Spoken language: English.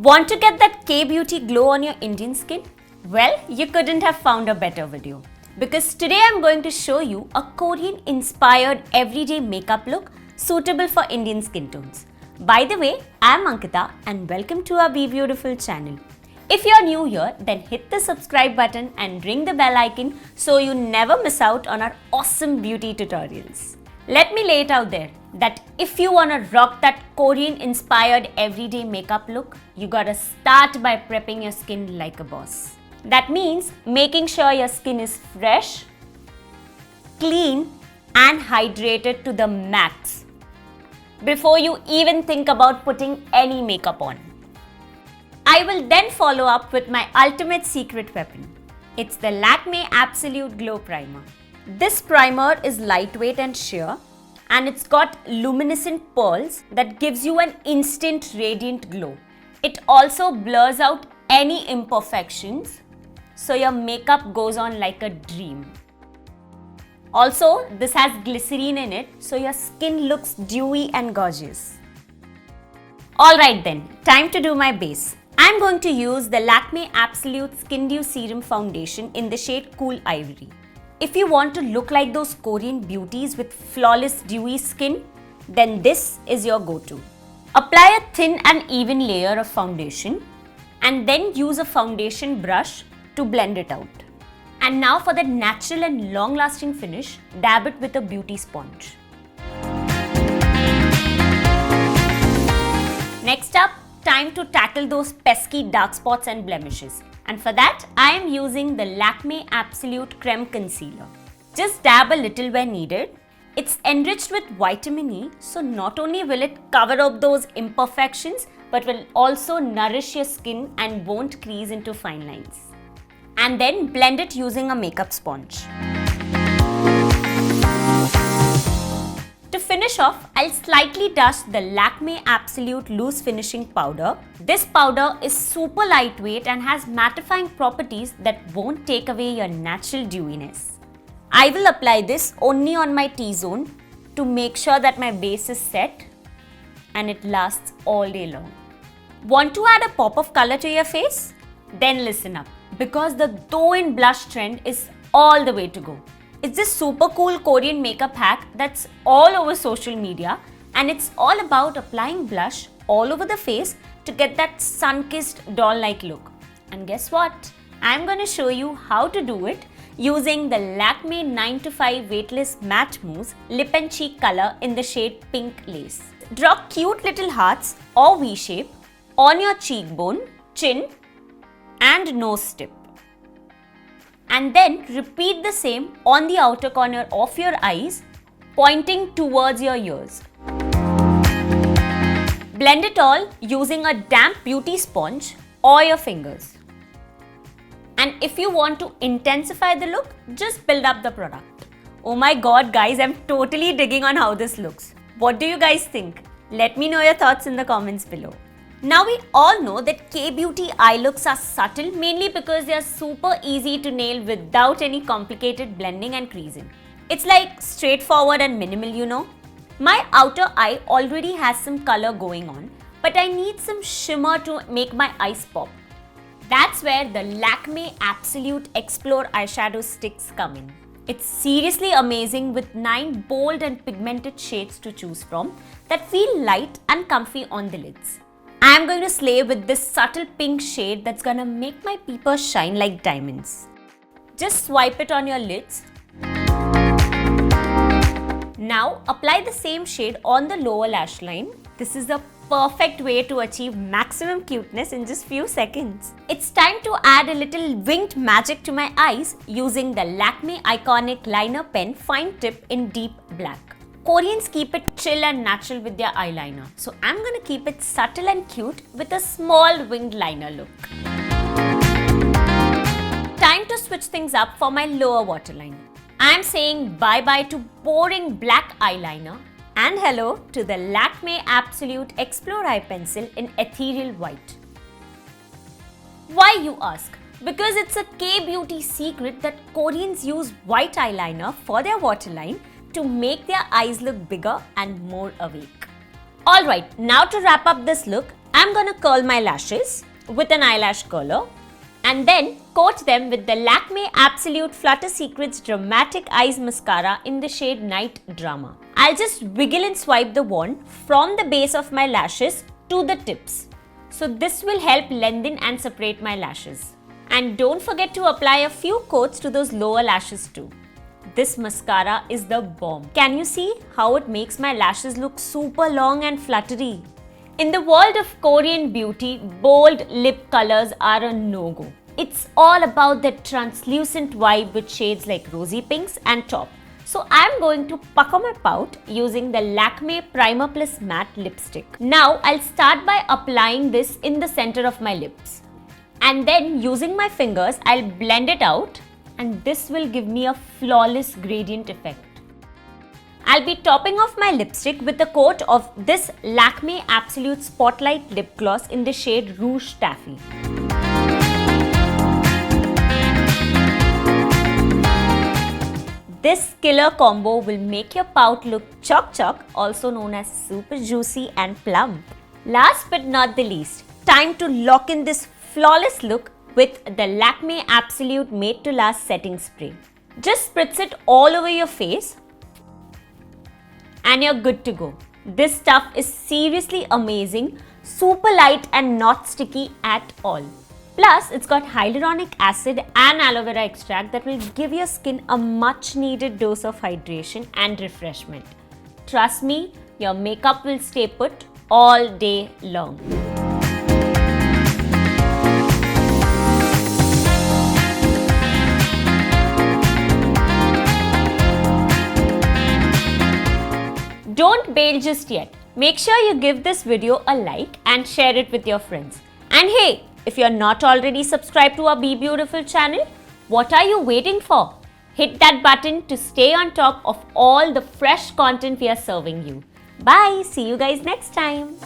Want to get that K-beauty glow on your Indian skin? Well, you couldn't have found a better video. Because today I'm going to show you a Korean-inspired everyday makeup look suitable for Indian skin tones. By the way, I'm Ankita and welcome to our Be Beautiful channel. If you're new here, then hit the subscribe button and ring the bell icon so you never miss out on our awesome beauty tutorials. Let me lay it out there that if you wanna rock that Korean-inspired everyday makeup look, you gotta start by prepping your skin like a boss. That means making sure your skin is fresh, clean and hydrated to the max before you even think about putting any makeup on. I will then follow up with my ultimate secret weapon. It's the Lakme Absolute Glow Primer. This primer is lightweight and sheer, and it's got luminescent pearls that gives you an instant radiant glow. It also blurs out any imperfections, so your makeup goes on like a dream. Also, this has glycerine in it, so your skin looks dewy and gorgeous. Alright then, time to do my base. I'm going to use the Lakme Absolute Skin Dew Serum Foundation in the shade Cool Ivory. If you want to look like those Korean beauties with flawless dewy skin, then this is your go-to. Apply a thin and even layer of foundation and then use a foundation brush to blend it out. And now for the natural and long-lasting finish, dab it with a beauty sponge. Next up, time to tackle those pesky dark spots and blemishes. And for that, I am using the Lakme Absolute Creme Concealer. Just dab a little where needed. It's enriched with vitamin E, so not only will it cover up those imperfections, but will also nourish your skin and won't crease into fine lines. And then blend it using a makeup sponge. To finish off, I'll slightly dust the Lakme Absolute Loose Finishing Powder. This powder is super lightweight and has mattifying properties that won't take away your natural dewiness. I will apply this only on my T-zone to make sure that my base is set and it lasts all day long. Want to add a pop of color to your face? Then listen up, because the Doe in Blush trend is all the way to go. It's this super cool Korean makeup hack that's all over social media, and it's all about applying blush all over the face to get that sun-kissed doll-like look. And guess what? I'm going to show you how to do it using the Lakme 9 to 5 Weightless Matte Mousse Lip and Cheek color in the shade Pink Lace. Draw cute little hearts or V-shape on your cheekbone, chin and nose tip. And then repeat the same on the outer corner of your eyes, pointing towards your ears. Blend it all using a damp beauty sponge or your fingers. And if you want to intensify the look, just build up the product. Oh my god guys, I'm totally digging on how this looks. What do you guys think? Let me know your thoughts in the comments below. Now we all know that K-beauty eye looks are subtle mainly because they are super easy to nail without any complicated blending and creasing. It's like straightforward and minimal, you know. My outer eye already has some color going on, but I need some shimmer to make my eyes pop. That's where the Lakme Absolute Explore eyeshadow sticks come in. It's seriously amazing with 9 bold and pigmented shades to choose from that feel light and comfy on the lids. I am going to slay with this subtle pink shade that's gonna make my peepers shine like diamonds. Just swipe it on your lids. Now apply the same shade on the lower lash line. This is the perfect way to achieve maximum cuteness in just few seconds. It's time to add a little winged magic to my eyes using the Lakme Iconic Liner Pen Fine Tip in Deep Black. Koreans keep it chill and natural with their eyeliner, so I'm gonna keep it subtle and cute with a small winged liner look. Time to switch things up for my lower waterline. I'm saying bye-bye to boring black eyeliner and hello to the Lakme Absolute Explore Eye Pencil in Ethereal White. Why you ask? Because it's a K-beauty secret that Koreans use white eyeliner for their waterline to make their eyes look bigger and more awake. Alright, now to wrap up this look, I'm gonna curl my lashes with an eyelash curler and then coat them with the Lakme Absolute Flutter Secrets Dramatic Eyes Mascara in the shade Night Drama. I'll just wiggle and swipe the wand from the base of my lashes to the tips. So this will help lengthen and separate my lashes. And don't forget to apply a few coats to those lower lashes too. This mascara is the bomb. Can you see how it makes my lashes look super long and fluttery? In the world of Korean beauty, bold lip colors are a no-go. It's all about that translucent vibe with shades like rosy pinks and taupe. So I'm going to pucker my pout using the Lakme Primer Plus Matte Lipstick. Now I'll start by applying this in the center of my lips. And then using my fingers, I'll blend it out and this will give me a flawless gradient effect. I'll be topping off my lipstick with a coat of this Lakme Absolute Spotlight Lip Gloss in the shade Rouge Taffy. This killer combo will make your pout look choc, also known as super juicy and plump. Last but not the least, time to lock in this flawless look with the Lakme Absolute Made to Last Setting Spray. Just spritz it all over your face and you're good to go. This stuff is seriously amazing, super light and not sticky at all. Plus, it's got hyaluronic acid and aloe vera extract that will give your skin a much needed dose of hydration and refreshment. Trust me, your makeup will stay put all day long. Don't bail just yet. Make sure you give this video a like and share it with your friends. And hey, if you're not already subscribed to our Be Beautiful channel, what are you waiting for? Hit that button to stay on top of all the fresh content we are serving you. Bye. See you guys next time.